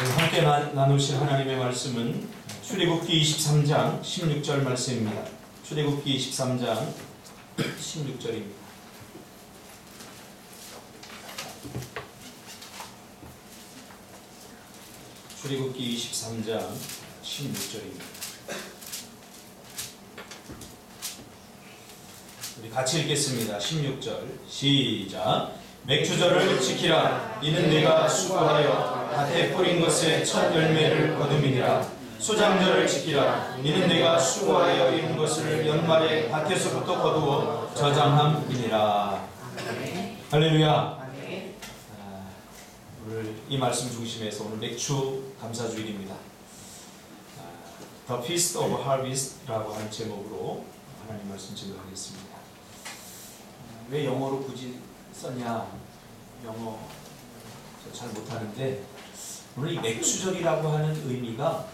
함께 나누실 하나님의 말씀은 출애굽기 23장 16절 말씀입니다. 출애굽기 23장 16절입니다. 출애굽기 23장 16절입니다. 우리 같이 읽겠습니다. 16절 시작. 맥주절을 지키라. 이는 내가 수고하여 밭에 뿌린 것의 첫 열매를 거둠이니라. 소장절을 지키라. 이는 내가 수고하여 이룬 것을 연말에 밭에서부터 거두어 저장함이니라. 할렐루야. 오늘 이 말씀 중심에서 오늘 맥주 감사주일입니다. The Feast of Harvest라고 하는 제목으로 하나님 말씀 증거하겠습니다. 왜 영어로 굳이 썼냐? 영어 잘 못하는데 오늘 이 맥주절이라고 하는 의미가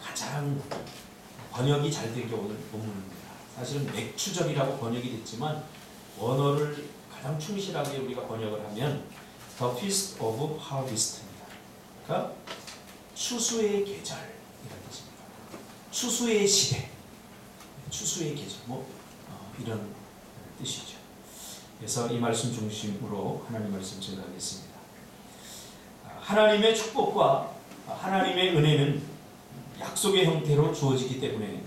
가장 번역이 잘 된 게 오늘 본문입니다. 사실은 맥주절이라고 번역이 됐지만 원어를 가장 충실하게 우리가 번역을 하면 The Feast of Harvest입니다. 그러니까 추수의 계절이라는 뜻입니다. 추수의 시대, 추수의 계절, 이런 뜻이죠. 그래서 이 말씀 중심으로 하나님 말씀 증거하겠습니다. 하나님의 축복과 하나님의 은혜는 약속의 형태로 주어지기 때문에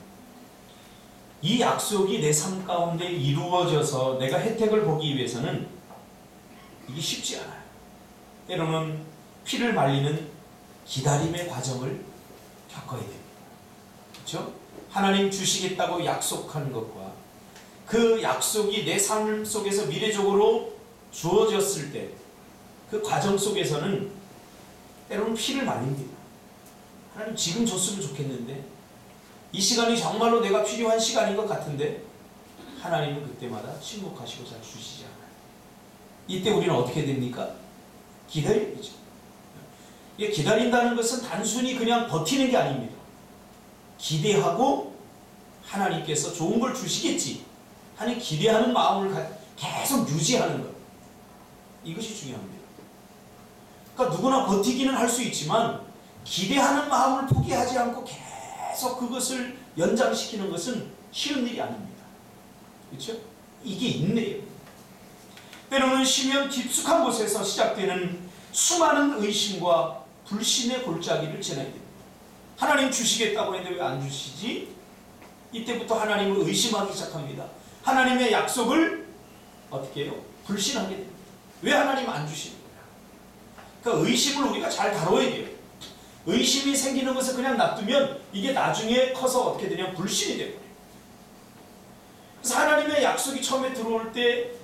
이 약속이 내 삶 가운데 이루어져서 내가 혜택을 보기 위해서는 이게 쉽지 않아요. 때로는 피를 말리는 기다림의 과정을 겪어야 됩니다. 그렇죠? 하나님 주시겠다고 약속한 것과 그 약속이 내 삶 속에서 미래적으로 주어졌을 때 그 과정 속에서는 때로는 피를 말립니다. 하나님 지금 줬으면 좋겠는데 이 시간이 정말로 내가 필요한 시간인 것 같은데 하나님은 그때마다 침묵하시고 잘 주시지 않아요. 이때 우리는 어떻게 됩니까? 기다리죠. 기다린다는 것은 단순히 그냥 버티는 게 아닙니다. 기대하고 하나님께서 좋은 걸 주시겠지 하는 기대하는 마음을 계속 유지하는 것. 이것이 중요합니다. 그러니까 누구나 버티기는 할 수 있지만 기대하는 마음을 포기하지 않고 계속 그것을 연장시키는 것은 쉬운 일이 아닙니다. 그렇죠? 이게 인내예요. 때로는 쉬면 깊숙한 곳에서 시작되는 수많은 의심과 불신의 골짜기를 지나야 됩니다. 하나님 주시겠다고 했는데 왜 안 주시지? 이때부터 하나님을 의심하기 시작합니다. 하나님의 약속을 어떻게 해요? 불신하게 됩니다. 왜 하나님 안 주시는 거야? 그러니까 의심을 우리가 잘 다뤄야 돼요. 의심이 생기는 것을 그냥 놔두면 이게 나중에 커서 어떻게 되냐면 불신이 되거든요. 그래서 하나님의 약속이 처음에 들어올 때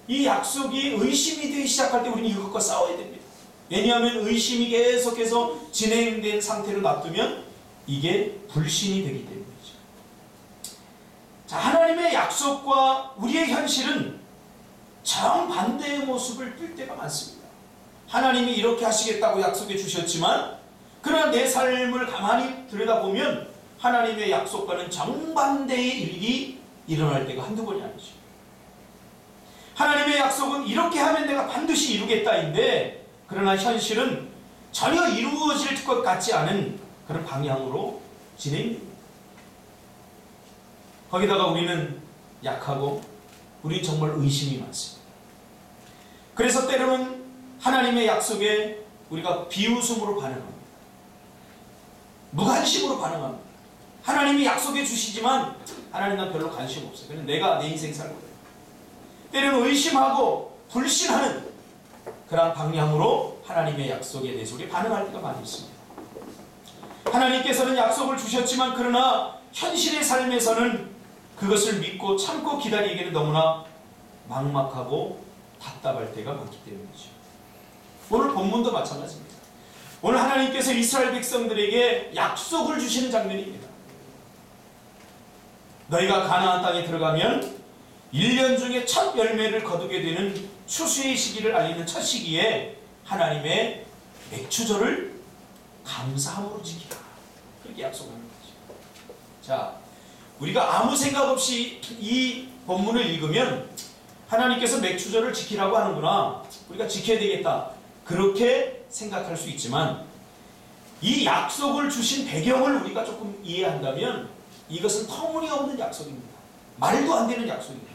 이 약속이 의심이 되기 시작할 때 우리는 이것과 싸워야 됩니다. 왜냐하면 의심이 계속해서 진행된 상태로 놔두면 이게 불신이 되기 때문이죠. 자, 하나님의 약속과 우리의 현실은 정반대의 모습을 띌 때가 많습니다. 하나님이 이렇게 하시겠다고 약속해 주셨지만 그러나 내 삶을 가만히 들여다보면 하나님의 약속과는 정반대의 일이 일어날 때가 한두 번이 아니죠. 하나님의 약속은 이렇게 하면 내가 반드시 이루겠다인데 그러나 현실은 전혀 이루어질 것 같지 않은 그런 방향으로 진행됩니다. 거기다가 우리는 약하고 우리 정말 의심이 많습니다. 그래서 때로는 하나님의 약속에 우리가 비웃음으로 반응합니다. 무관심으로 반응합니다. 하나님이 약속해 주시지만 하나님은 별로 관심 없어요. 그냥 내가 내 인생 살거든요. 때로는 의심하고 불신하는 그런 방향으로 하나님의 약속에 대해서 우리 반응할 때가 많이 있습니다. 하나님께서는 약속을 주셨지만 그러나 현실의 삶에서는 그것을 믿고 참고 기다리기에는 너무나 막막하고 답답할 때가 많기 때문이죠. 오늘 본문도 마찬가지입니다. 오늘 하나님께서 이스라엘 백성들에게 약속을 주시는 장면입니다. 너희가 가나안 땅에 들어가면 1년 중에 첫 열매를 거두게 되는 추수의 시기를 알리는 첫 시기에 하나님의 맥주절을 감사함으로 지키라. 그렇게 약속하는 거죠. 자, 우리가 아무 생각 없이 이 본문을 읽으면 하나님께서 맥주절을 지키라고 하는구나. 우리가 지켜야 되겠다. 그렇게 생각할 수 있지만 이 약속을 주신 배경을 우리가 조금 이해한다면 이것은 터무니없는 약속입니다. 말도 안 되는 약속입니다.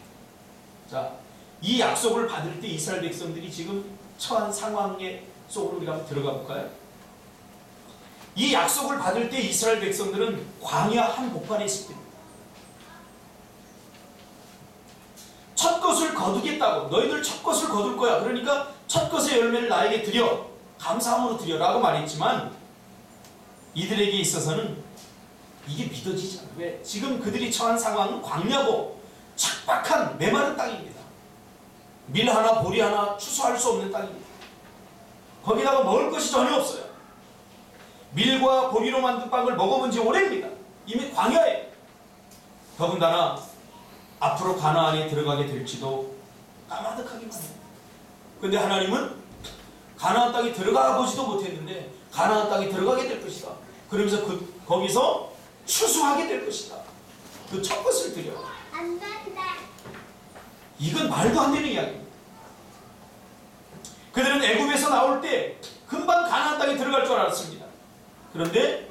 자, 이 약속을 받을 때 이스라엘 백성들이 지금 처한 상황의 속으로 우리가 한번 들어가 볼까요? 이 약속을 받을 때 이스라엘 백성들은 광야 한복판에 있을 때입니다. 첫 것을 거두겠다고, 너희들 첫 것을 거둘 거야. 그러니까 첫 것의 열매를 나에게 드려, 감사함으로 드려라고 말했지만 이들에게 있어서는 이게 믿어지지 않아요. 왜? 지금 그들이 처한 상황은 광야고 척박한 메마른 땅입니다. 밀 하나 보리 하나 추수할 수 없는 땅입니다. 거기다가 먹을 것이 전혀 없어요. 밀과 보리로 만든 빵을 먹어본 지 오래입니다. 이미 광야에. 더군다나 앞으로 가나안에 들어가게 될지도 까마득하기만 해요. 근데 하나님은 가나안 땅에 들어가 보지도 못했는데 가나안 땅에 들어가게 될 것이다. 그러면서 거기서 추수하게 될 것이다. 그 첫 것을 드려. 안 된다. 이건 말도 안 되는 이야기입니다. 그들은 애굽에서 나올 때 금방 가나안 땅에 들어갈 줄 알았습니다. 그런데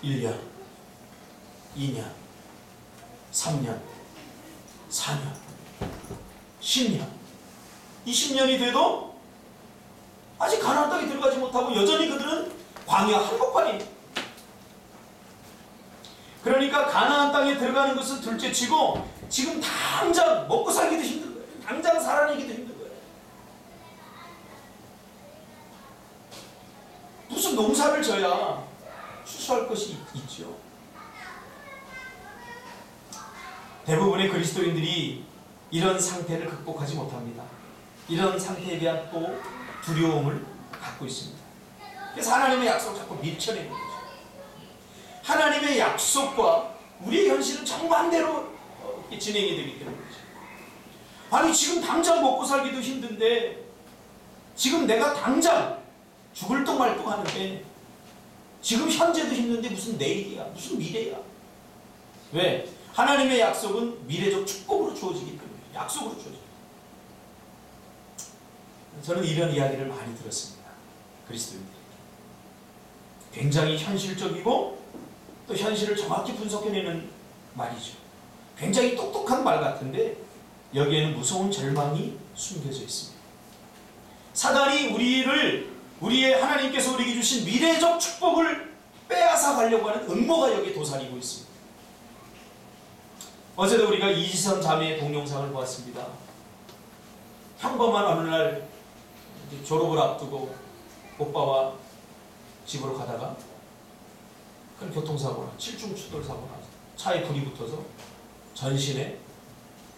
1년, 2년, 3년, 4년, 10년, 20년이 돼도 아직 가나안 땅에 들어가지 못하고 여전히 그들은 광야 한복판입니다. 그러니까 가나안 땅에 들어가는 것은 둘째치고 지금 당장 먹고 살기도 힘든 거예요. 당장 살아내기도 힘든 거예요. 무슨 농사를 져야 추수할 것이 있죠. 대부분의 그리스도인들이 이런 상태를 극복하지 못합니다. 이런 상태에 대한 또 두려움을 갖고 있습니다. 그래서 하나님의 약속을 자꾸 밀쳐내는 거죠. 하나님의 약속과 우리의 현실은 정반대로 진행이 되기 때문이죠. 아니 지금 당장 먹고 살기도 힘든데 지금 내가 당장 죽을 똥 말똥 하는데 지금 현재도 힘든데 무슨 내일이야 무슨 미래야. 왜? 하나님의 약속은 미래적 축복으로 주어지기 때문에 약속으로 주어져요. 저는 이런 이야기를 많이 들었습니다. 그리스도인들에게. 굉장히 현실적이고 또 현실을 정확히 분석해내는 말이죠. 굉장히 똑똑한 말 같은데 여기에는 무서운 절망이 숨겨져 있습니다. 사단이 우리의 하나님께서 우리에게 주신 미래적 축복을 빼앗아 가려고 하는 음모가 여기에 도사리고 있습니다. 어제도 우리가 이지선 자매의 동영상을 보았습니다. 평범한 어느 날 졸업을 앞두고 오빠와 집으로 가다가 큰 교통사고나 7중 추돌 사고나 차에 불이 붙어서 전신의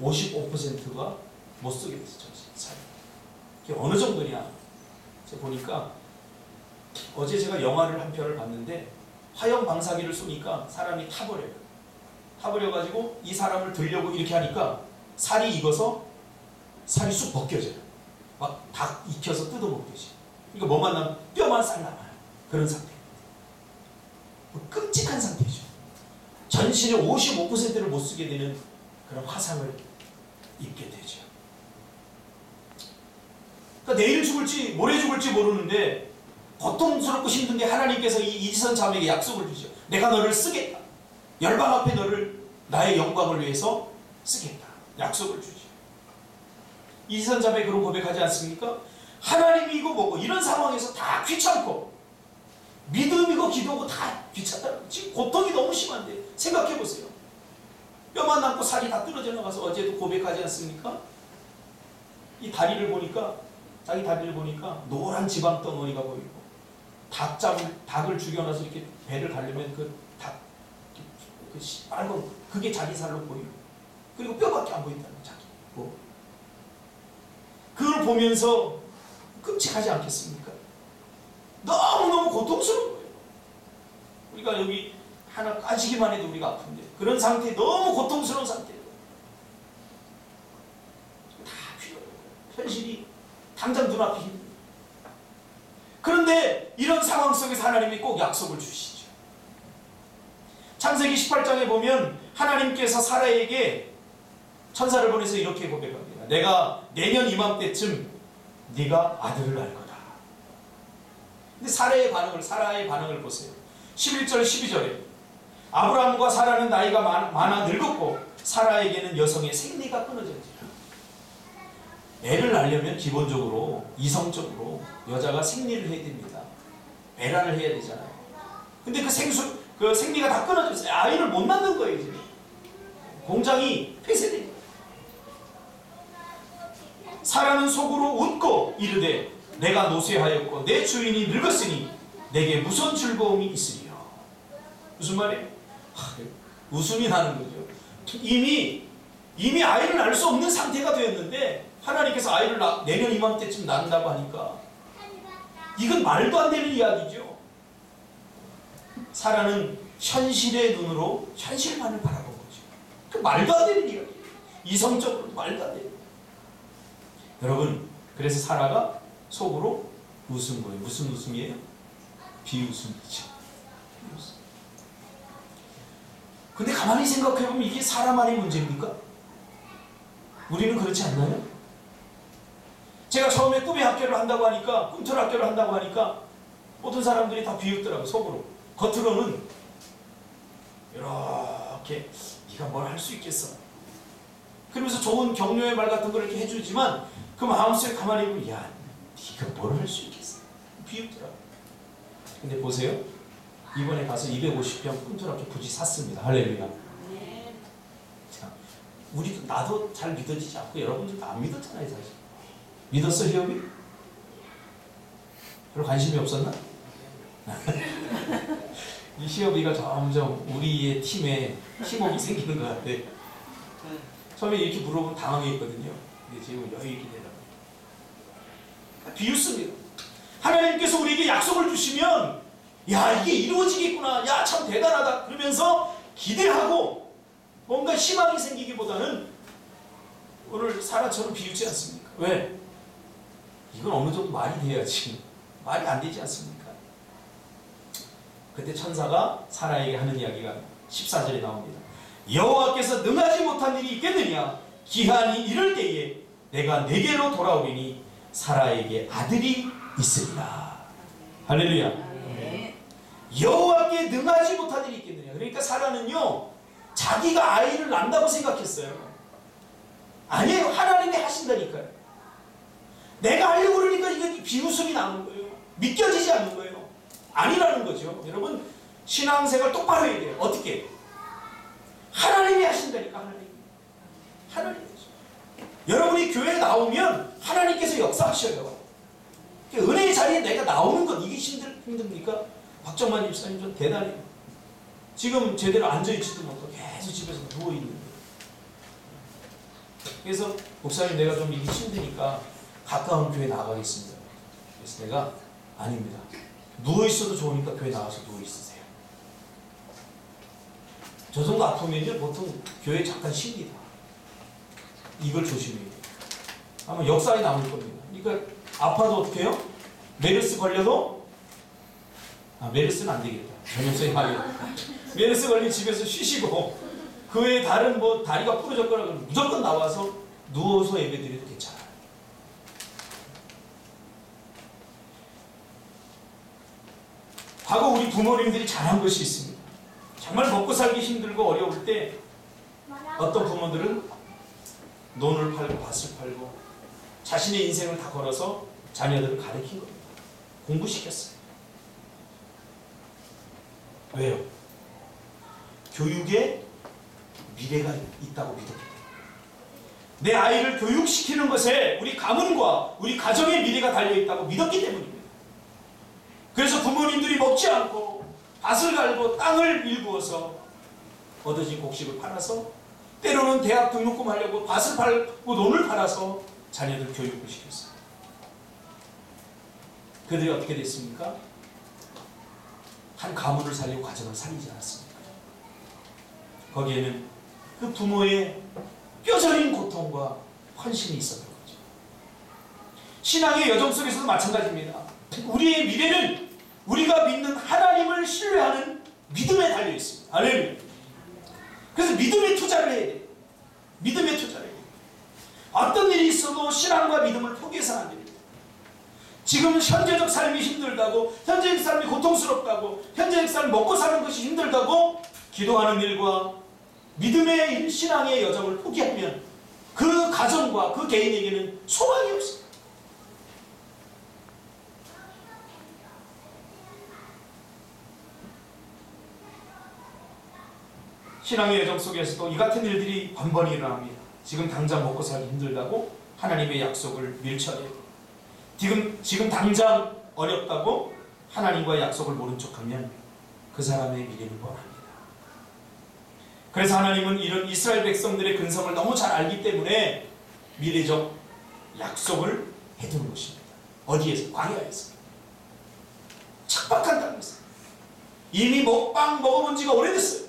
55%가 못 쓰게 됐어요. 전신. 이게 어느 정도냐? 제가 보니까 어제 제가 영화를 한 편을 봤는데 화염 방사기를 쏘니까 사람이 타버려요. 타버려가지고 이 사람을 들려고 이렇게 하니까 살이 익어서 살이 쑥 벗겨져요. 막 닭 익혀서 뜯어먹듯이. 그러니까 뭐만 남으면 뼈만 싹 남아요. 그런 상태. 끔찍한 상태죠. 전신의 55%를 못 쓰게 되는 그런 화상을 입게 되죠. 그러니까 내일 죽을지 모레 죽을지 모르는데 고통스럽고 힘든데 하나님께서 이 이지선 자매에게 약속을 주죠. 내가 너를 쓰겠다. 열방 앞에 너를 나의 영광을 위해서 쓰겠다. 약속을 주죠. 이지선 자매 그런 고백하지 않습니까? 하나님이고 뭐고 이런 상황에서 다 귀찮고 믿음이고 기도고 다 귀찮다. 지금 고통이 너무 심한데 생각해보세요. 뼈만 남고 살이 다 떨어져 나가서 어제도 고백하지 않습니까? 이 다리를 보니까 자기 다리를 보니까 노란 지방 덩어리가 보이고 닭을 죽여놔서 이렇게 배를 가려면 빨간 그게 자기 살로 보이고 그리고 뼈밖에 안 보인다는 자기. 그걸 보면서 끔찍하지 않겠습니까? 너무너무 고통스러운 거예요. 우리가 여기 하나 까지기만 해도 우리가 아픈데 그런 상태, 너무 고통스러운 상태예요. 다 필요해요. 현실이 당장 눈앞이 힘들어요. 그런데 이런 상황 속에서 하나님이 꼭 약속을 주시죠. 창세기 18장에 보면 하나님께서 사라에게 천사를 보내서 이렇게 고백합니다. 내가 내년 이맘때쯤 네가 아들을 낳을 거다. 근데 사라의 반응을 보세요. 11절 12절에 아브라함과 사라는 나이가 많아 늙었고 사라에게는 여성의 생리가 끊어졌지라. 애를 낳으려면 기본적으로 이성적으로 여자가 생리를 해야 됩니다. 배란을 해야 되잖아요. 근데 그 생리가 다 끊어졌어요. 아이를 못 낳는 거예요. 이제 공장이 폐쇄된 거예요. 사라는 속으로 웃고 이르되 내가 노쇠하였고 내 주인이 늙었으니 내게 무슨 즐거움이 있으리요. 무슨 말이에요? 웃음이 나는 거죠. 이미 아이를 낳을 수 없는 상태가 되었는데 하나님께서 아이를 내년 이맘때쯤 낳는다고 하니까 이건 말도 안 되는 이야기죠. 사라는 현실의 눈으로 현실만을 바라본 거죠. 그 말도 안 되는 이야기. 이성적으로 말도 안 되는. 여러분, 그래서 사라가 속으로 웃은 거예요. 무슨 웃음이에요? 비웃음이죠. 비웃음. 근데 가만히 생각해보면 이게 사람만의 문제입니까? 우리는 그렇지 않나요? 제가 처음에 꿈의 학교를 한다고 하니까, 꿈틀 학교를 한다고 하니까 모든 사람들이 다 비웃더라고요. 속으로. 겉으로는 이렇게 네가 뭘 할 수 있겠어. 그러면서 좋은 격려의 말 같은 걸 이렇게 해주지만 그 마음속에 가만히 보면 야, 네가 뭘 할 수 있겠어. 비웃더라고요. 근데 보세요. 이번에 가서 250평 꿈틀학교 부지 샀습니다. 할렐루야. 네. 자, 나도 잘 믿어지지 않고 여러분들도 안 믿었잖아요. 사실. 믿었어, 히업이? 별로 관심이 없었나? 이 히업이가 점점 우리의 팀에 팀워크가 생기는 것 같아. 처음에 이렇게 물어보면 당황했거든요. 근데 지금 여유있게 되더라고요. 비웃습니다. 하나님께서 우리에게 약속을 주시면 야, 이게 이루어지겠구나. 야, 참 대단하다. 그러면서 기대하고 뭔가 희망이 생기기보다는 오늘 사라처럼 비웃지 않습니까? 왜? 이건 어느 정도 말이 돼야지. 말이 안 되지 않습니까? 그때 천사가 사라에게 하는 이야기가 14절에 나옵니다. 여호와께서 능하지 못한 일이 있겠느냐? 기한이 이를 때에 내가 내게로 돌아오리니 사라에게 아들이 있으리라. 할렐루야. 네. 여호와께 능하지 못한 일이 있겠느냐? 그러니까 사라는요, 자기가 아이를 낳는다고 생각했어요. 아니에요. 하나님이 하신다니까요. 내가 하려고 그러니까 이게 비웃음이 나는 거예요. 믿겨지지 않는 거예요. 아니라는 거죠. 여러분, 신앙생활 똑바로 해야 돼요. 어떻게? 하나님이 하신다니까. 하나님이 하죠. 여러분이 교회에 나오면 하나님께서 역사하셔요. 은혜의 자리에 내가 나오는 것, 이게 힘듭니까? 박정만 집사님 좀 대단해요. 지금 제대로 앉아있지도 못하고 계속 집에서 누워있는 거예요. 그래서 목사님, 내가 좀 이게 힘드니까 가까운 교회 나가겠습니다. 그래서 내가 아닙니다. 누워있어도 좋으니까 교회 나가서 누워있으세요. 저 정도 아프면요, 보통 교회 잠깐 쉽니다. 이걸 조심해야 돼요. 아마 역사에 남을 겁니다. 그러니까 아파도 어떻게 해요? 메르스 걸려도 메르스는 안 되겠다. 전염성이 강해요. 메르스 걸린 집에서 쉬시고 그 외에 다른 다리가 부러졌거나 그러면 무조건 나와서 누워서 예배드려도 괜찮아요. 과거 우리 부모님들이 잘한 것이 있습니다. 정말 먹고 살기 힘들고 어려울 때 어떤 부모들은 논을 팔고 밭을 팔고 자신의 인생을 다 걸어서 자녀들을 가르친 겁니다. 공부시켰어요. 왜요? 교육에 미래가 있다고 믿었기 때문에. 내 아이를 교육시키는 것에 우리 가문과 우리 가정의 미래가 달려있다고 믿었기 때문입니다. 그래서 부모님들이 먹지 않고 밭을 갈고 땅을 일구어서 얻어진 곡식을 팔아서 때로는 대학 등록금 하려고 밭을 팔고 논을 팔아서 자녀들 교육을 시켰어요. 그들이 어떻게 됐습니까? 한 가문을 살리고 가정을 살리지 않았습니까? 거기에는 그 부모의 뼈저린 고통과 헌신이 있었던 거죠. 신앙의 여정 속에서도 마찬가지입니다. 우리의 미래는 우리가 믿는 하나님을 신뢰하는 믿음에 달려 있습니다. 할렐루야. 그래서 믿음에 투자를 해야 돼요. 믿음에 투자를 해야 돼요. 어떤 일이 있어도 신앙과 믿음을 포기해서는 안 됩니다. 지금 현재적 삶이 힘들다고, 현재적 삶이 고통스럽다고, 현재적 삶 먹고 사는 것이 힘들다고 기도하는 일과 믿음의 일, 신앙의 여정을 포기하면 그 가정과 그 개인에게는 소망이 없습니다. 신앙의 여정 속에서도 이 같은 일들이 번번이 일어납니다. 지금 당장 먹고 살기 힘들다고 하나님의 약속을 밀쳐내고, 지금 당장 어렵다고 하나님과의 약속을 모른 척하면 그 사람의 미래는 뻔합니다. 그래서 하나님은 이런 이스라엘 백성들의 근성을 너무 잘 알기 때문에 미래적 약속을 해두는 것입니다. 어디에서? 광야에서. 척박한 땅에서. 이미 빵 먹어본 지가 오래됐어요.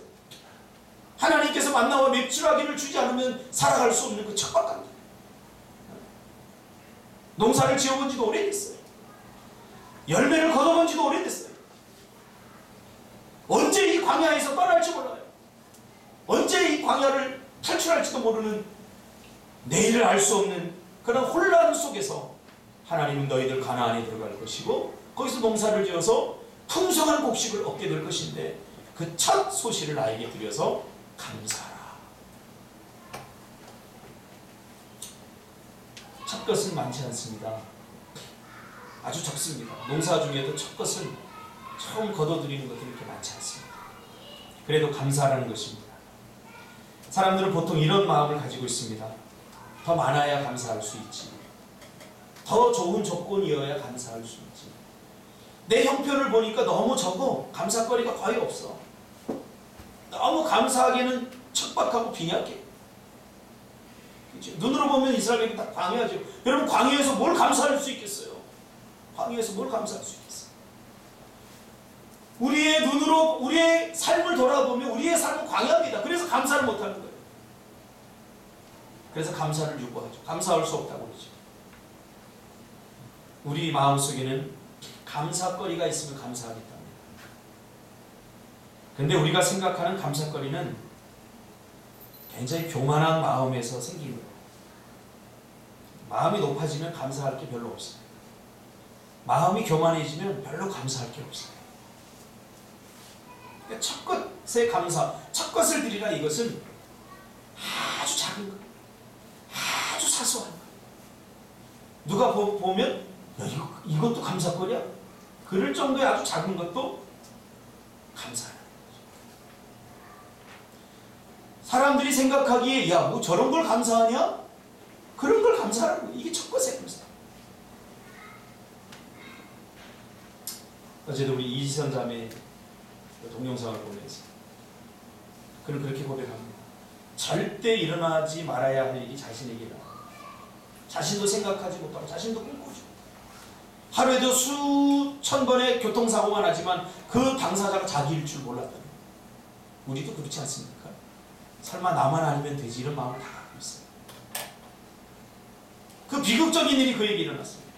하나님께서 만나와 맥주라기를 주지 않으면 살아갈 수 없는 그 척박한 땅. 농사를 지어본 지도 오래됐어요. 열매를 거둬본 지도 오래됐어요. 언제 이 광야에서 떠날지 몰라요. 언제 이 광야를 탈출할지도 모르는, 내일을 알 수 없는 그런 혼란 속에서 하나님은 너희들 가나안에 들어갈 것이고 거기서 농사를 지어서 풍성한 곡식을 얻게 될 것인데 그 첫 소식을 나에게 드려서 감사하라. 첫 것은 많지 않습니다. 아주 적습니다. 농사 중에도 첫 것은 처음 거둬들이는 것들이 그렇게 많지 않습니다. 그래도 감사라는 것입니다. 사람들은 보통 이런 마음을 가지고 있습니다. 더 많아야 감사할 수 있지. 더 좋은 조건이어야 감사할 수 있지. 내 형편을 보니까 너무 적어. 감사거리가 거의 없어. 너무 감사하기는 척박하고 빈약해. 그렇죠? 눈으로 보면 이스라엘이 다 광야죠. 여러분, 광야에서 뭘 감사할 수 있겠어요? 광야에서 뭘 감사할 수 있겠어요? 우리의 눈으로 우리의 삶을 돌아보면 우리의 삶은 광야입니다. 그래서 감사를 못하는 거예요. 그래서 감사를 유보하죠. 감사할 수 없다고 그러죠. 우리 마음속에는 감사거리가 있으면 감사하겠답니다. 근데 우리가 생각하는 감사거리는 굉장히 교만한 마음에서 생긴 거예요. 마음이 높아지면 감사할 게 별로 없어요. 마음이 교만해지면 별로 감사할 게 없어요. 그러니까 첫 것에 감사, 첫 것을 드리라, 이것은 아주 작은 거, 아주 사소한 거. 누가 보면 야, 이것도 감사거리야? 그럴 정도의 아주 작은 것도 감사하는 거죠. 사람들이 생각하기에 야, 뭐 저런 걸 감사하냐? 그런 걸 감사하는 거예요. 이게 첫 것의 감사. 어제도 우리 이지선 자매 동영상을 보면서 그는 그렇게 고백합니다. 절대 일어나지 말아야 할 일이 자신에게 일어나. 자신도 생각하지 못하고 자신도 꿈꾸죠. 하루에도 수천 번의 교통사고가 나지만 그 당사자가 자기일 줄 몰랐다는 거예요. 우리도 그렇지 않습니까? 설마 나만 아니면 되지, 이런 마음을 다 갖고 있어요. 그 비극적인 일이 그에게 일어났습니다.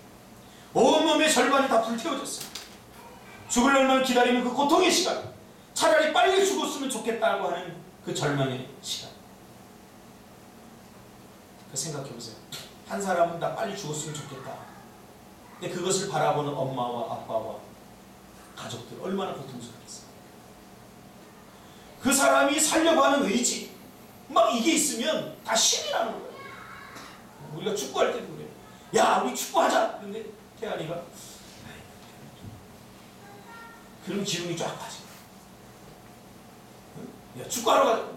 온몸의 절반이 다 불태워졌어요. 죽을 날만 기다리는 그 고통의 시간, 차라리 빨리 죽었으면 좋겠다고 하는 그 절망의 시간. 그 생각해보세요. 한 사람은 나 빨리 죽었으면 좋겠다. 근데 그것을 바라보는 엄마와 아빠와 가족들 얼마나 고통스럽겠어요. 그 사람이 살려고 하는 의지, 막 이게 있으면 다 신이 나는 거예요. 우리가 축구할 때도 그래요. 야, 우리 축구하자. 근데 태안이가 그럼 기운이 쫙 빠져. 야, 축구하러 가자.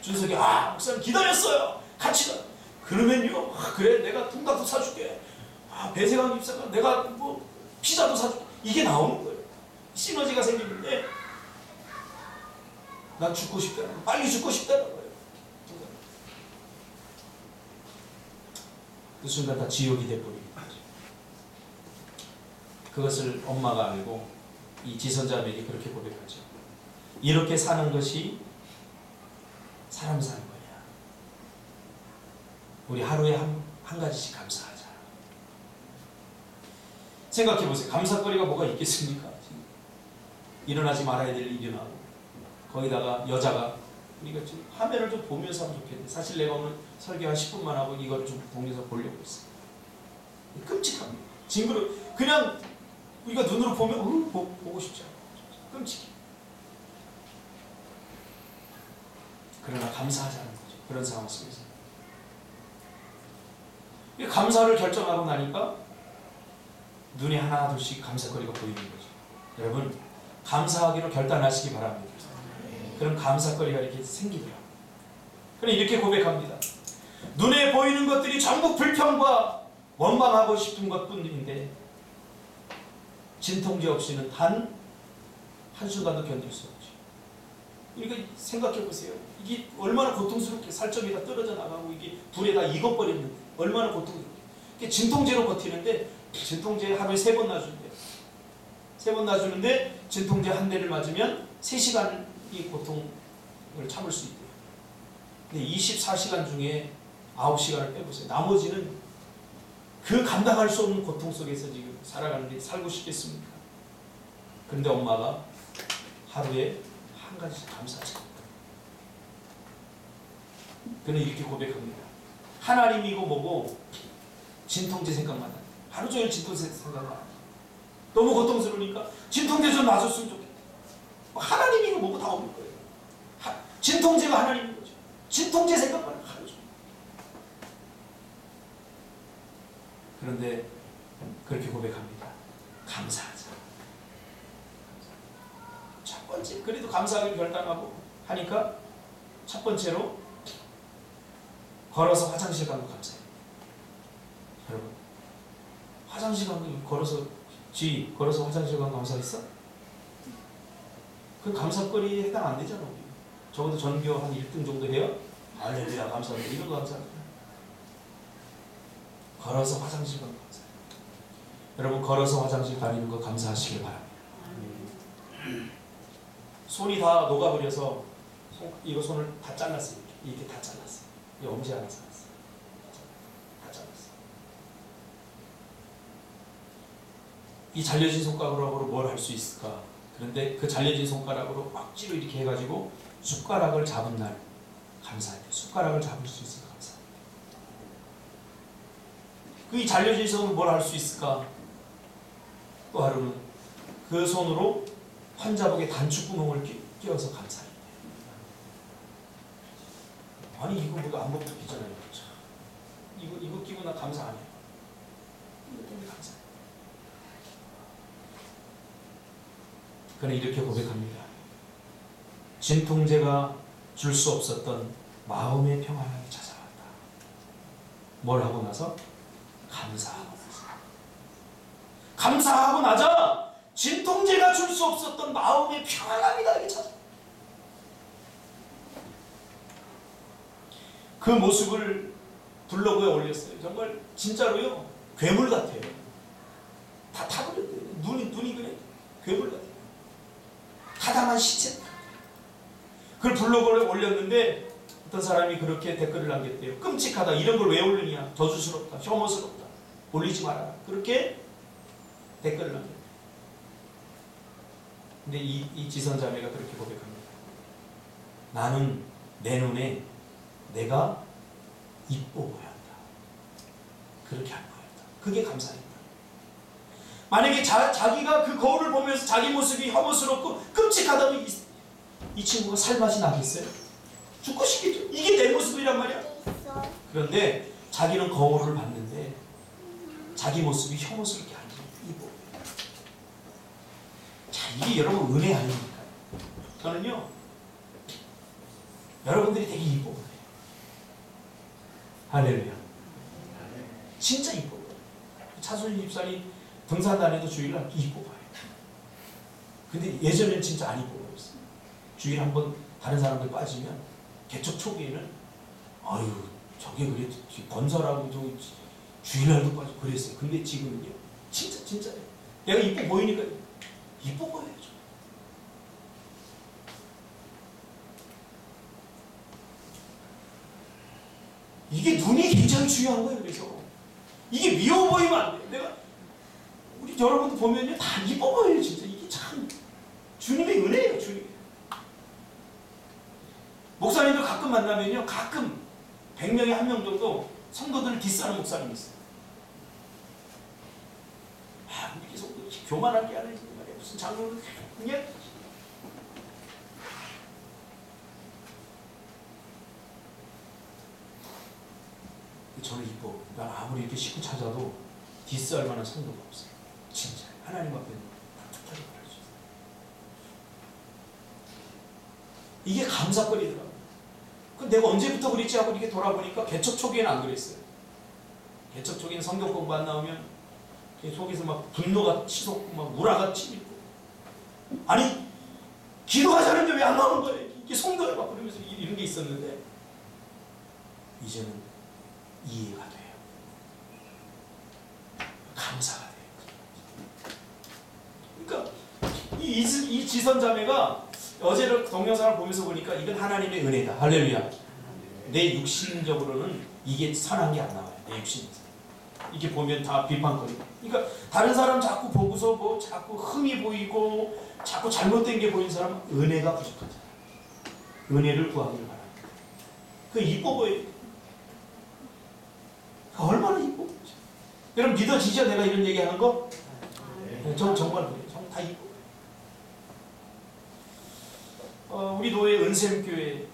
준석이 목사님 기다렸어요. 같이 가. 그러면요, 그래, 내가 통닭도 사줄게. 배세강 집사가 내가 뭐 피자도 사줄게. 이게 나오는 거예요. 시너지가 생기는데 난 죽고 싶다는 거예요. 빨리 죽고 싶다는 거예요. 그 순간 다 지옥이 돼버리는 거죠. 그것을 엄마가 알고 이 지선자에게 그렇게 고백하죠. 이렇게 사는 것이 사람 사는 거야. 우리 하루에 한 가지씩 감사하자. 생각해보세요. 감사거리가 뭐가 있겠습니까? 일어나지 말아야 될 일이 일어나고, 거기다가 여자가, 우리가 좀 화면을 좀 보면서 하면 좋겠는데, 사실 내가 오늘 설교 한 10분만 하고 이거를 좀 동영상 보려고 했어요. 끔찍합니다. 징그러. 그냥 우리가 눈으로 보면 보고 싶지 않아. 끔찍해. 그러나 감사하자는 거죠. 그런 상황 속에서. 감사를 결정하고 나니까 눈에 하나둘씩 감사거리가 보이는 거죠. 여러분, 감사하기로 결단하시기 바랍니다. 그럼 감사거리가 이렇게 생기더라고요. 그럼 이렇게 고백합니다. 눈에 보이는 것들이 전부 불평과 원망하고 싶은 것뿐인데 진통제 없이는 단 한순간도 견딜 수 없죠. 그러니까 생각해 보세요. 이게 얼마나 고통스럽게 살점이 다 떨어져 나가고 이게 불에 다 익어버리는데 얼마나 고통스럽게. 진통제로 버티는데 진통제 하루에 3번 놔준대요. 3번 놔주는데 진통제 한 대를 맞으면 3시간 이 고통을 참을 수 있대요. 근데 24시간 중에 9시간을 빼보세요. 나머지는 그 감당할 수 없는 고통 속에서 지금 살아가는데 살고 싶겠습니까? 그런데 엄마가 하루에 한 가지 감사하지. 그는 이렇게 고백합니다. 하나님이고 뭐고 진통제 생각만 나요. 하루 종일 진통제 생각만 나요. 너무 고통스러우니까 진통제 좀 놔줬으면 좋겠다. 하나님이고 뭐고 다 없는 거예요. 진통제가 하나님인 거죠. 진통제 생각만 하루 종일. 그런데 그렇게 고백합니다. 감사하자. 첫 번째, 그래도 감사하기를 결단하고 하니까 첫 번째로 걸어서 화장실 간 거 감사해요. 여러분, 화장실 간 거 걸어서 화장실 간 거 감사했어? 그 감사거리에 해당 안 되잖아. 우리. 적어도 전교 한 1등 정도 해요? 할렐루야 감사합니다. 이런 거 감사합니다. 걸어서 화장실 간 거 감사해요. 여러분, 걸어서 화장실 다니는 거 감사하시길 바랍니다. 손이 다 녹아버려서 이거 손을 다 잘랐어요. 이렇게 다 잘랐어요. 이 엄지 하나 잘랐어요. 다 잘랐어요. 이 잘려진 손가락으로 뭘 할 수 있을까? 그런데 그 잘려진 손가락으로 억지로 이렇게 해가지고 숟가락을 잡은 날 감사해요. 숟가락을 잡을 수 있을까? 감사해요. 그 잘려진 손으로 뭘 할 수 있을까? 또 하루는 그 손으로 환자복에 단추구멍을 끼워서 감사해요. 아니 이거 뭐가 안 먹고 끼잖아요. 이거 끼고 나 감사 안 해요. 이거 때문에 감사해요. 그는 이렇게 고백합니다. 진통제가 줄 수 없었던 마음의 평안이 찾아왔다. 뭘 하고 나서? 감사하고 나서. 감사하고 나자 진통제가 줄 수 없었던 마음의 평안이 나에게 찾아왔다. 그 모습을 블로그에 올렸어요. 정말 진짜로요. 괴물 같아요. 다 타버렸대요. 눈이 그래. 괴물 같아요. 타당한 시체. 그걸 블로그에 올렸는데 어떤 사람이 그렇게 댓글을 남겼대요. 끔찍하다. 이런 걸 왜 올리냐. 저주스럽다. 혐오스럽다. 올리지 마라. 그렇게 댓글을 남겼대요. 근데 이 지선자매가 그렇게 고백합니다. 나는 내 눈에 내가 이뻐 보였다. 그렇게 안 보였다. 그게 감사했다. 만약에 자기가 그 거울을 보면서 자기 모습이 혐오스럽고 끔찍하다면 이 친구가 살맛이 나겠어요? 죽고 싶겠죠. 이게 내 모습이란 말이야. 그런데 자기는 거울을 봤는데 자기 모습이 혐오스럽게 안 이뻐. 자, 이게 여러분 은혜 아닙니까? 저는요, 여러분들이 되게 이뻐 보여요. 할렐루야. 진짜 이뻐 보여요. 차순희 집사님 등산 다니도 주일날 이뻐 보여요. 근데 예전에는 진짜 안 이뻐 보였어요. 주일 한번 다른 사람들 빠지면 개척 초기에는 아유 저게 그래 건설하고 저 주일날도 빠지고 그랬어요. 근데 지금은요 진짜예요. 내가 이뻐 보이니까 이뻐 보여야죠. 이게 눈이 굉장히 중요한 거예요. 그래서 이게 미워 보이면 안 돼요. 내가 우리 여러분들 보면요 다 이뻐 보여요. 진짜 이게 참 주님의 은혜예요. 주님. 목사님들 가끔 만나면요 가끔 100명에 1명 정도 성도들을 디스하는 목사님이 있어요. 교만하게 하는 말이야. 무슨 장로는 그냥 저는 이뻐. 난 아무리 이렇게 식구 찾아도 디스할 만한 성도가 없어요. 진짜 하나님 앞에 툭툭하게 말할 수 있어요. 이게 감사거리더라고요. 내가 언제부터 그랬지 하고 이렇게 돌아보니까 개척 초기에는 안 그랬어요. 개척 초기에는 성경 공부 안 나오면 속에서 막 분노가 치솟고 막 우라가 치밀고, 아니 기도하자는데 왜 안 나오는 거예요? 이게 성도야 막 그러면서 이런 게 있었는데 이제는 이해가 돼요. 감사가 돼요. 그러니까 이 지선자매가 어제를 동영상을 보면서 보니까 이건 하나님의 은혜다. 할렐루야. 내 육신적으로는 이게 선한 게 안 나와요. 내 육신에서. 이렇게 보면 다 비판거리고. 그러니까 다른 사람 자꾸 보고서 뭐 자꾸 흠이 보이고 자꾸 잘못된 게 보이는 사람은 은혜가 부족하잖아요. 은혜를 구하기를 바랍니다. 그 이뻐 보여요. 얼마나 이뻐 보이죠. 여러분 믿어지죠? 내가 이런 얘기하는 거? 네. 정말 그래요. 다 이뻐. 우리 노예 은샘교회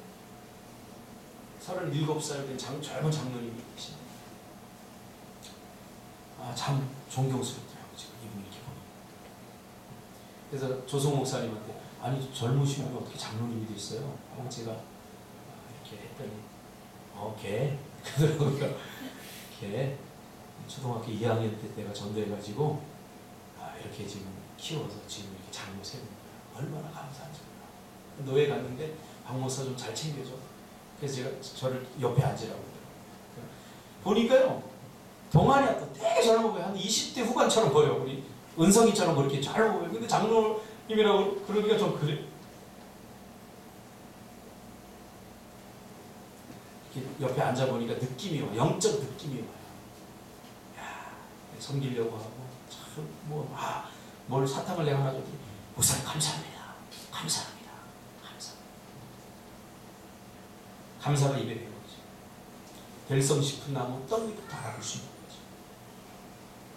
37살 된 젊은 장로님이 계십니다. 참 존경스럽더라고요. 지금 이분 이렇게 보면. 그래서 조성 목사님한테 아니 젊으신 분이 어떻게 장로님이 됐어요? 제가 이렇게 했더니 걔 그러더라고요. 걔 초등학교 2학년 때 내가 전도해가지고 이렇게 지금 키워서 지금 이렇게 장로 세운 거야. 얼마나 감사한지 몰라. 노예 갔는데 박 목사 좀 잘 챙겨줘. 그래서 제가 저를 옆에 앉으라고 그러더라고요. 보니까요 동안이 아까 되게 젊어 보여. 한 20대 후반처럼 보여. 우리 은성이처럼 그렇게 잘 보여. 근데 장로님이라고 그러기가 좀 그래. 이렇게 옆에 앉아보니까 느낌이 와요. 영적 느낌이 와요. 야, 섬기려고 하고 참 뭘 사탕을 내가 하나 줬더니 목사님 감사합니다. 감사합니다. 감사가 입에 배는 거죠. 될성 싶은 나무 떡잎을 달아볼 수 있는 거죠.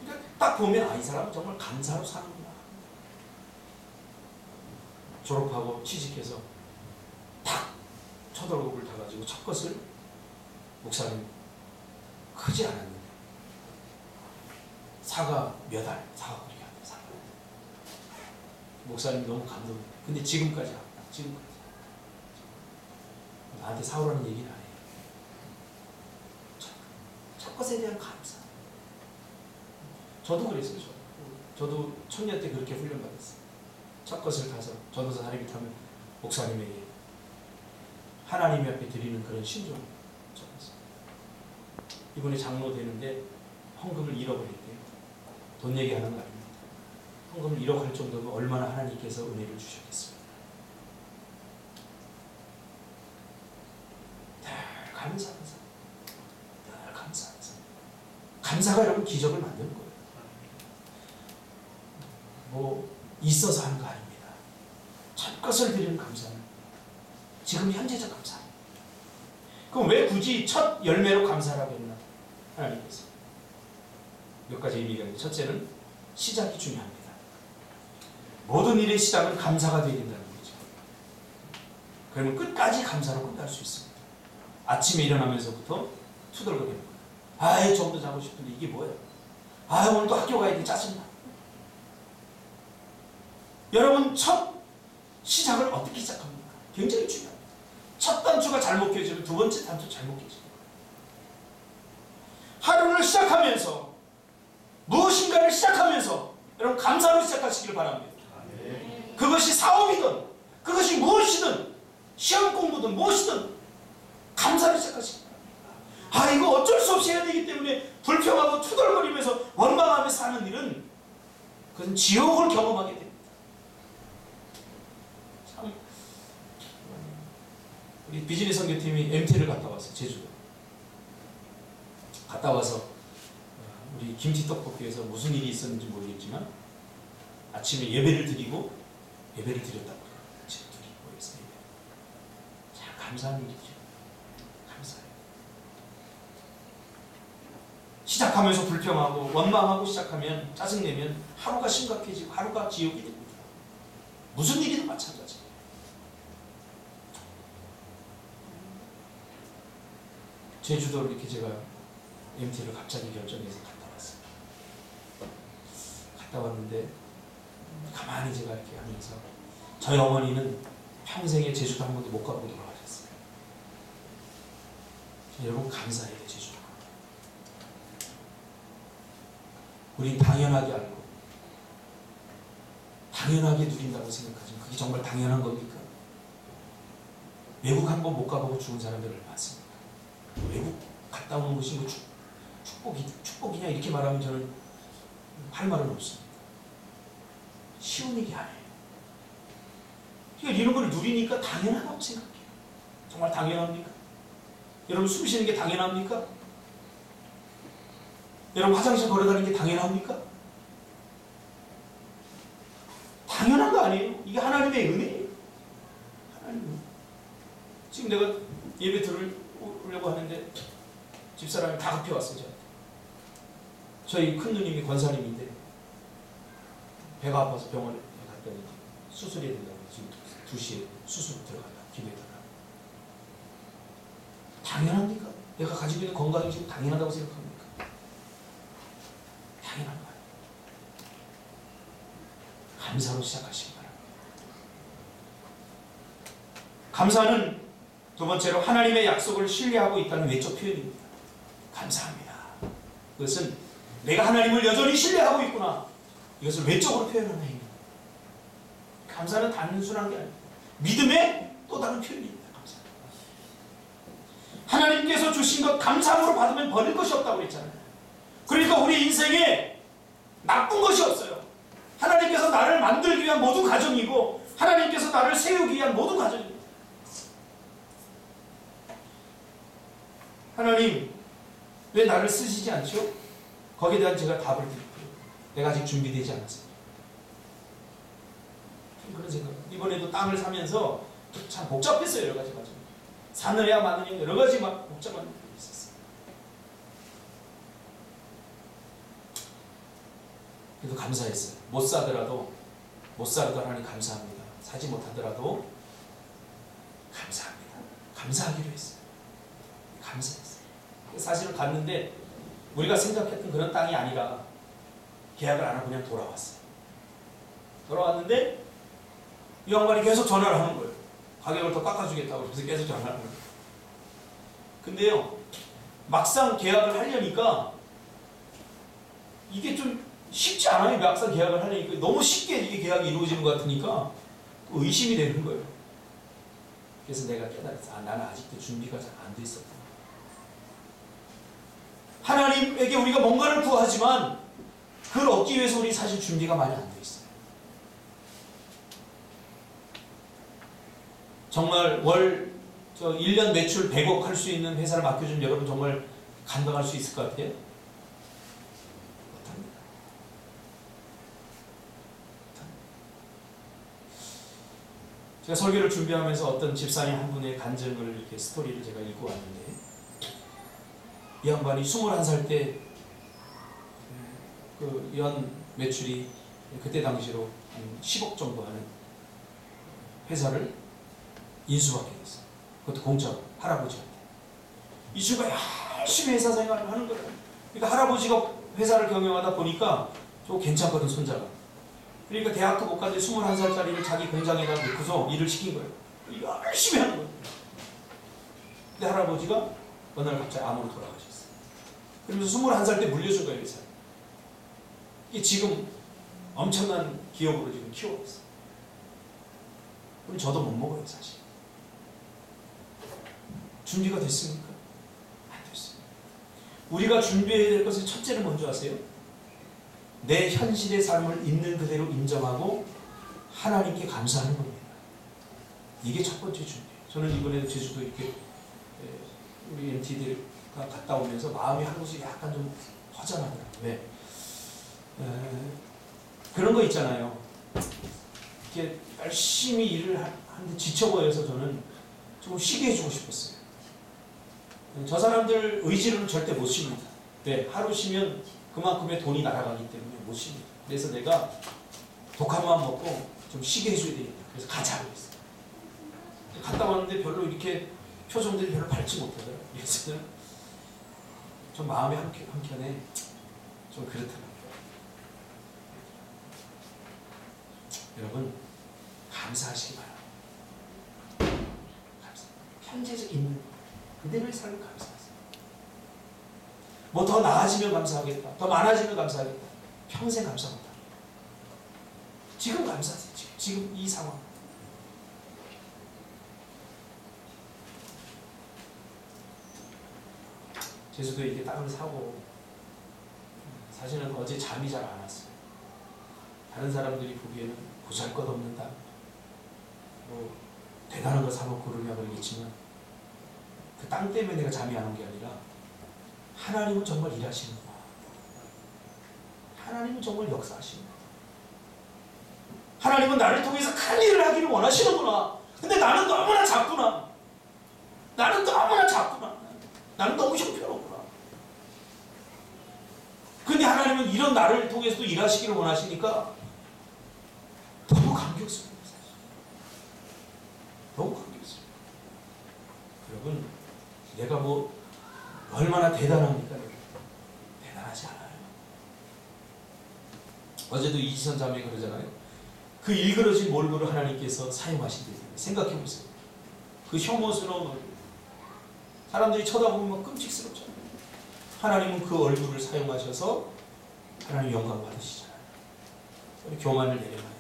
그러니까 딱 보면 이 사람은 정말 감사로 사는구나. 졸업하고 취직해서 탁 첫 월급을 타가지고 첫 것을 목사님 크지 않았는데 사과 몇 알, 사과 그렇게 한다. 사과. 목사님 너무 감동이에요. 근데 지금까지 나한테 사오라는 얘기는 안 해요. 첫 것에 대한 감사. 저도 그랬어요. 저도 청년 때 그렇게 훈련받았어요. 첫 것을 타서 전도사 다리를 타면 목사님에게 하나님 앞에 드리는 그런 신종을 적었어요. 이번에 장로 되는데 헌금을 1억을 했대요. 돈 얘기하는 거 아닙니다. 헌금을 1억 할 정도면 얼마나 하나님께서 은혜를 주셨겠습니까? 감사하면서 감사가 여러분 기적을 만드는 거예요. 뭐 있어서 하는 거 아닙니다. 첫 것을 드리는 감사는 지금 현재적 감사입니다. 그럼 왜 굳이 첫 열매로 감사라고 했나? 하나님께서 몇 가지 의미가 있는데 첫째는 시작이 중요합니다. 모든 일의 시작은 감사가 되어야 된다는 거죠. 그러면 끝까지 감사로 끝날 수 있습니다. 아침에 일어나면서부터 투덜거리는 거예요. 좀 더 자고 싶은데 이게 뭐예요? 오늘 또 학교 가야 돼. 짜증나. 여러분 첫 시작을 어떻게 시작합니까? 굉장히 중요합니다. 첫 단추가 잘못 껴지면 두 번째 단추 잘못 껴집니다. 하루를 시작하면서 무엇인가를 시작하면서 여러분 감사로 시작하시길 바랍니다. 그것이 사업이든 그것이 무엇이든 시험 공부든 무엇이든 감사를 시작하십니다. 이거 어쩔 수 없이 해야 되기 때문에 불평하고 투덜거리면서 원망하며 사는 일은 그건 지옥을 경험하게 됩니다. 참 우리 비즈니스 선교팀이 MT를 갔다 왔어요. 제주도. 갔다 와서 우리 김치떡볶이에서 무슨 일이 있었는지 모르겠지만 아침에 예배를 드리고 예배를 드렸다고 그래요. 지금 둘이 모여서 예배. 참 감사한 일이죠. 감사해요. 시작하면서 불평하고 원망하고 시작하면 짜증내면 하루가 심각해지고 하루가 지옥이 됩니다. 무슨 일이든 마찬가지예요. 제주도를 이렇게 제가 MT를 갑자기 결정해서 갔다 왔어요. 갔다 왔는데 가만히 제가 이렇게 하면서 저희 어머니는 평생에 제주도 한 번도 못 가보고 돌아가셨어요. 여러분 감사해요. 제주도. 우린 당연하게 알고 당연하게 누린다고 생각하지만 그게 정말 당연한 겁니까? 외국 한 번 못 가보고 죽은 사람들 많습니다. 외국 갔다 오는 것이 뭐 축복이냐 이렇게 말하면 저는 할 말은 없습니다. 쉬운 일이 아니에요. 그러니까 이런 걸 누리니까 당연하다고 생각해요. 정말 당연합니까? 여러분 숨 쉬는 게 당연합니까? 여러분 화장실 걸어다니는 게 당연합니까? 당연한 거 아니에요. 이게 하나님의 은혜예요. 하나님의 은혜. 지금 내가 예배 들으려고 하는데 집사람이 다 급해 왔어요. 저한테. 저희 큰 누님이 권사님인데 배가 아파서 병원에 갔더니 수술해야 된다고 지금 2시에 수술 들어간다. 기도해달라. 당연합니까? 내가 가지고 있는 건강이 지금 당연하다고 생각합니까? 당연한 거예요. 감사로 시작하시기 바랍니다. 감사는 두 번째로 하나님의 약속을 신뢰하고 있다는 외적 표현입니다. 감사합니다. 그것은 내가 하나님을 여전히 신뢰하고 있구나. 이것을 외적으로 표현하는 행위입니다. 감사는 단순한 게 아닙니다. 믿음의 또 다른 표현입니다. 감사. 하나님께서 주신 것 감사함으로 받으면 버릴 것이 없다고 그랬잖아요. 그러니까 우리 인생에 나쁜 것이 없어요. 하나님께서 나를 만들기 위한 모든 과정이고 하나님께서 나를 세우기 위한 모든 과정입니다. 하나님 왜 나를 쓰시지 않죠? 거기에 대한 제가 답을 드릴게요. 내가 아직 준비되지 않았어요. 그런 생각. 이번에도 땅을 사면서 참 복잡했어요. 여러 가지 과정. 사느냐 마느냐 여러 가지 막 복잡한 일이 있었어요. 그래도 감사했어요. 못 사더라도 하나님 감사합니다. 사지 못하더라도 감사합니다. 감사하기로 했어요. 감사했어요. 사실은 갔는데 우리가 생각했던 그런 땅이 아니라 계약을 안 하고 그냥 돌아왔어요. 돌아왔는데 이 양반이 계속 전화를 하는 거예요. 가격을 더 깎아주겠다고 그래서 계속 전화를 하는 거예요. 근데요 막상 계약을 하려니까 이게 좀 쉽지 않아요. 막상 계약을 하려니까 너무 쉽게 이게 계약이 이루어지는 것 같으니까 의심이 되는 거예요. 그래서 내가 깨달았어. 나는 아직도 준비가 잘 안 돼 있었구나. 하나님에게 우리가 뭔가를 구하지만 그걸 얻기 위해서 우리 사실 준비가 많이 안 돼 있어요. 정말 1년 매출 100억 할 수 있는 회사를 맡겨준 여러분 정말 감당할 수 있을 것 같아요? 못합니다. 제가 설교를 준비하면서 어떤 집사님 한 분의 간증을 이렇게 스토리를 제가 읽고 왔는데 이 양반이 21살 때 그 연 매출이 그때 당시로 한 10억 정도 하는 회사를 인수받게 됐어요. 그것도 공짜로 할아버지한테. 이 친구가 열심히 회사 생활을 하는 거예요. 그러니까 할아버지가 회사를 경영하다 보니까 좀 괜찮거든 손자가. 그러니까 대학도 못 갔는데 21살짜리를 자기 공장에다 놓고서 일을 시킨 거예요. 열심히 하는 거예요. 근데 할아버지가 어느 날 갑자기 암으로 돌아가셨어요. 그러면서 21살 때 물려준 거예요, 회사. 이게 지금 엄청난 기업으로 지금 키워고 있어요. 그럼 저도 못 먹어요, 사실. 준비가 됐습니까? 안 됐어요. 우리가 준비해야 될 것은 첫째는 뭔지 아세요? 내 현실의 삶을 있는 그대로 인정하고 하나님께 감사하는 겁니다. 이게 첫 번째 준비예요. 저는 이번에도 제주도 이렇게 우리 MT들과 갔다 오면서 마음이 한 곳이 약간 좀 허전하더라고요. 왜? 그런 거 있잖아요. 이렇게 열심히 일을 하는데 지쳐 보여서 저는 조금 쉬게 해주고 싶었어요. 저 사람들 의지로는 절대 못 쉽니다. 네, 하루 쉬면 그만큼의 돈이 날아가기 때문에 못 쉽니다. 그래서 내가 독한만 먹고 좀 쉬게 해줘야 되겠다. 그래서 가자고 했어요. 갔다 왔는데 별로 이렇게 표정들이 별로 밝지 못하더라고요. 그래서 좀 마음이 한켠에 좀 그렇더라고요. 여러분, 감사하시기 바랍니다. 감사. 현재적 있는 그대로의 삶을 감사하세요. 뭐 더 나아지면 감사하겠다. 더 많아지면 감사하겠다. 평생 감사 못합니다. 지금 감사하세요. 지금 이 상황. 제주도에 이렇게 땅을 사고 사실은 어제 잠이 잘 안 왔어요. 다른 사람들이 보기에는 보잘것없는 땅, 뭐 대단한 거 사놓고 그러냐 그러겠지만 그 땅 때문에 내가 잠이 안 온 게 아니라 하나님은 정말 일하시는구나. 하나님은 정말 역사하시는구나. 하나님은 나를 통해서 큰 일을 하기를 원하시는구나. 근데 나는 너무나 작구나. 나는 너무나 작구나. 나는 너무 형편없구나. 근데 하나님은 이런 나를 통해서도 일하시기를 원하시니까 너무 감격스러워요. 너무 감격스러워요. 여러분, 내가 뭐 얼마나 대단합니까? 대단하지 않아요. 어제도 이지선 자매가 그러잖아요. 그 일그러진 몰골을 하나님께서 사용하신대요. 생각해 보세요. 그 혐오스러운 얼굴. 사람들이 쳐다보면 막 끔찍스럽잖아요. 하나님은 그 얼굴을 사용하셔서 하나님 영광 받으시잖아요. 우리 교만을 내려놔야 돼요.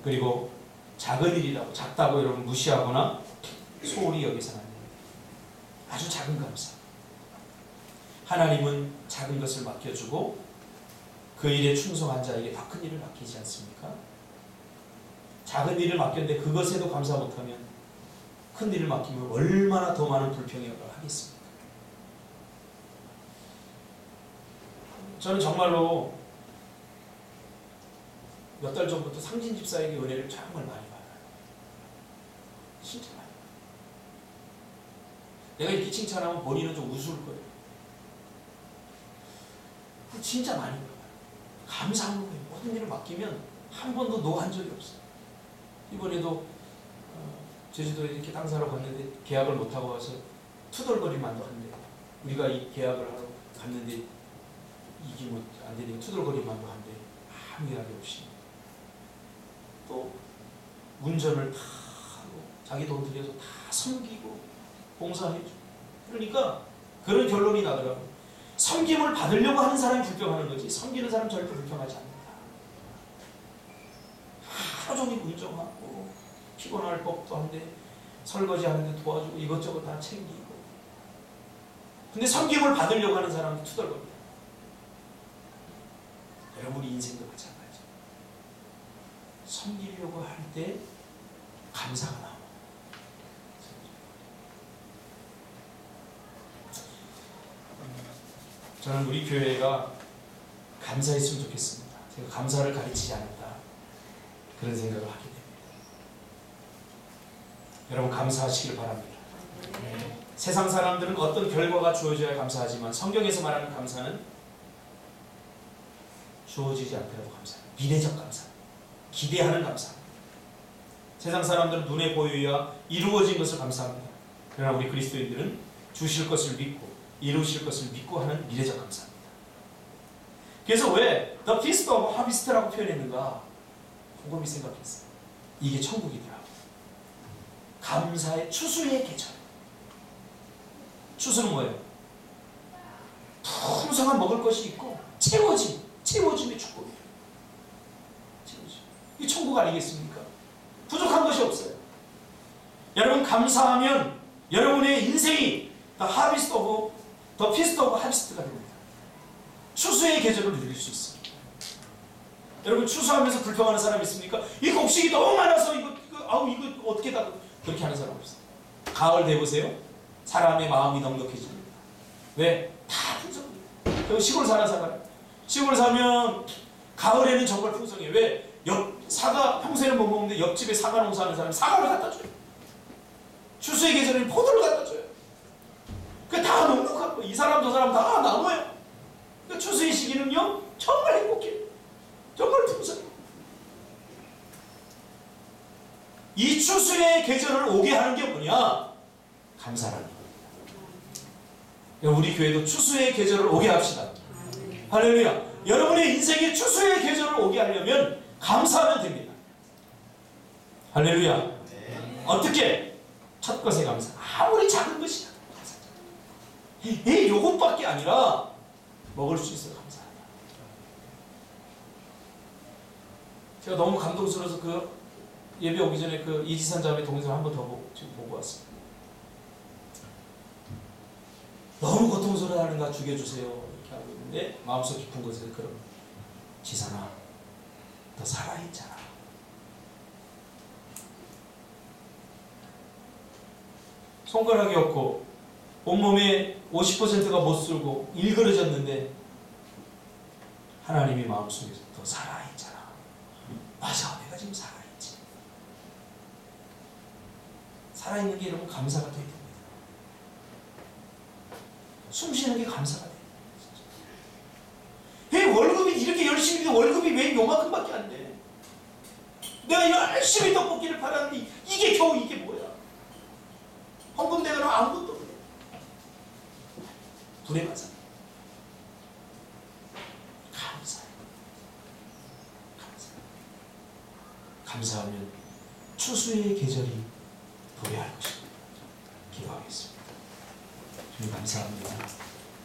그리고 작은 일이라고, 작다고 여러분 무시하거나 소홀히 여기서는 안 됩니다. 아주 작은 감사. 하나님은 작은 것을 맡겨주고 그 일에 충성한 자에게 더 큰 일을 맡기지 않습니까? 작은 일을 맡겼는데 그것에도 감사 못하면 큰 일을 맡기면 얼마나 더 많은 불평을 하겠습니까? 저는 정말로 몇 달 전부터 상진 집사에게 은혜를 정말 많이 받아요. 진짜 많이. 내가 이렇게 칭찬하면 본인은 좀 웃을 거예요. 진짜 많이 받아요. 감사한 거예요. 모든 일을 맡기면 한 번도 노한 적이 없어요. 이번에도 제주도에 이렇게 땅 사러 갔는데 계약을 못하고 와서 투덜거리만도 한데 우리가 이 계약을 하러 갔는데 이게 뭐 안 되니까 투덜거리만도 한데 아무 이야기 없이 또 운전을 다 하고 자기 돈 들여서 다 섬기고 봉사해주고 그러니까 그런 결론이 나더라고요. 섬김을 받으려고 하는 사람이 불평하는 거지 섬기는 사람 절대 불평하지 않는다. 하루 종일 운전하고 피곤할 법도 한데 설거지 하는데 도와주고 이것저것 다 챙기고 근데 섬김을 받으려고 하는 사람은 투덜거립니다. 여러분 인생도 마찬가지죠. 섬기려고 할 때 감사가 나옵니다. 저는 우리 교회가 감사했으면 좋겠습니다. 제가 감사를 가르치지 않았다. 그런 생각을 하게 됩니다. 여러분 감사하시길 바랍니다. 세상 사람들은 어떤 결과가 주어져야 감사하지만 성경에서 말하는 감사는 주어지지 않더라도 감사합니다. 미래적 감사, 기대하는 감사. 세상 사람들은 눈에 보여야 이루어진 것을 감사합니다. 그러나 우리 그리스도인들은 주실 것을 믿고 이루실 것을 믿고 하는 미래적 감사입니다. 그래서 왜 The Feast of Harvest라고 표현했는가? 곰곰이 생각했어요. 이게 천국이더라고요. 감사의 추수의 계절. 추수는 뭐예요? 풍성한 먹을 것이 있고 채워짐의 축복이에요. 채워짐. 이게 천국 아니겠습니까? 부족한 것이 없어요. 여러분 감사하면 여러분의 인생이 The Harvest of The Feast of Harvest가 됩니다. 추수의 계절을 누릴 수 있습니다. 여러분 추수하면서 불평하는 사람 있습니까? 이 곡식이 너무 많아서 이거 어떻게 다 그렇게 하는 사람 없어요. 가을 돼보세요. 사람의 마음이 넉넉해집니다. 왜? 다 풍성해요. 그리고 시골 사는 사람. 시골 사면 가을에는 정말 풍성해요. 왜? 사과 평소에는 못 먹는데 옆집에 사과 농사하는 사람이 사과를 갖다 줘요. 추수의 계절에 포도를 갖다 줘요. 그 다 넉넉하고 이 사람 저 사람 다 나눠요. 그 추수의 시기는요 정말 행복해요. 정말 풍성해요. 이 추수의 계절을 오게 하는 게 뭐냐? 감사라는 거예요. 우리 교회도 추수의 계절을 오게 합시다. 할렐루야. 여러분의 인생에 추수의 계절을 오게 하려면 감사하면 됩니다. 할렐루야. 어떻게? 첫 것에 감사. 아무리 작은 것이야. 요것밖에 아니라 먹을 수 있어 감사하냐. 제가 너무 감동스러워서 그 예배 오기 전에 그 이지선 자매 동영상 한 번 더 보고 왔습니다. 너무 고통스러워하는가 죽여주세요 이렇게 하고 있는데 마음속 깊은 곳에서 그럼 지선아 너 살아있잖아. 손가락이 없고 온몸에 50%가 못 쓸고 일그러졌는데 하나님이 마음속에서 너 살아있잖아. 맞아, 내가 지금 살아있지. 살아있는 게 여러분 감사가 돼야 됩니다. 숨 쉬는 게 감사가 돼요. 왜 월급이 이렇게 열심히 해도 월급이 왜 요만큼밖에 안 돼? 내가 열심히 떡볶이를 팔았는데 이게 겨우 이게 뭐야? 헌금 내가 아무것도 없네. 불에 맞아. 감사해. 감사하면 추수의 계절이 도래할 것입니다. 기도하겠습니다. 주님 감사합니다.